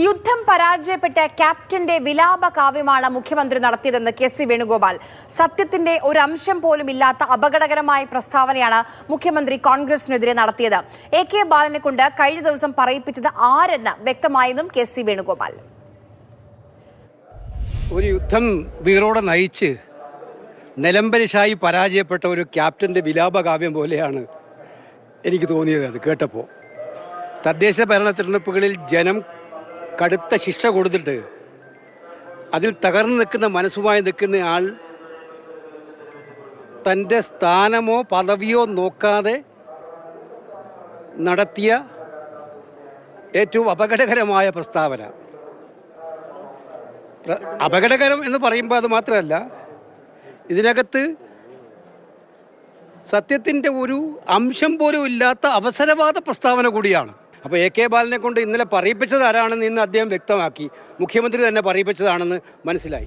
യുദ്ധം പരാജയപ്പെട്ട ക്യാപ്റ്റന്റെ വിലാപ കാവ്യമാണ് മുഖ്യമന്ത്രി നടത്തിയതെന്ന് കെ.സി. വേണുഗോപാൽ. സത്യത്തിന്റെ ഒരു അംശം പോലും ഇല്ലാത്ത അപകടകരമായ പ്രസ്താവനയാണ് മുഖ്യമന്ത്രി കോൺഗ്രസിനെതിരെ നടത്തിയത്. എ.കെ. ബാലനെ കൊണ്ട് കഴിഞ്ഞ ദിവസം പറയിപ്പിച്ചത് ആരെന്ന് വ്യക്തമായെന്നും കെ.സി. വേണുഗോപാൽ. ഒരു യുദ്ധം വീറോടെ നയിച്ച് നിലംപരിശായി പരാജയപ്പെട്ട ഒരു ക്യാപ്റ്റന്റെ വിലാപകാവ്യം പോലെയാണ് എനിക്ക് തോന്നിയത്. അത് കേട്ടപ്പോൾ തദ്ദേശ ഭരണ തിരഞ്ഞെടുപ്പുകളിൽ ജനം കടുത്ത ശിക്ഷ കൊടുത്തിട്ട് അതിൽ തകർന്നു നിൽക്കുന്ന മനസ്സുമായി നിൽക്കുന്ന ആൾ തൻ്റെ സ്ഥാനമോ പദവിയോ നോക്കാതെ നടത്തിയ ഏറ്റവും അപകടകരമായ പ്രസ്താവന. അപകടകരം എന്ന് പറയുമ്പോൾ അത് മാത്രമല്ല, ഇതിനകത്ത് സത്യത്തിൻ്റെ ഒരു അംശം പോലും ഇല്ലാത്ത അവസരവാദ പ്രസ്താവന കൂടിയാണ്. അപ്പോൾ എ.കെ. ബാലനെ കൊണ്ട് ഇന്നലെ പറയിപ്പിച്ചത് ആരാണെന്ന് ഇന്ന് അദ്ദേഹം വ്യക്തമാക്കി. മുഖ്യമന്ത്രി തന്നെ പറയിപ്പിച്ചതാണെന്ന് മനസ്സിലായി.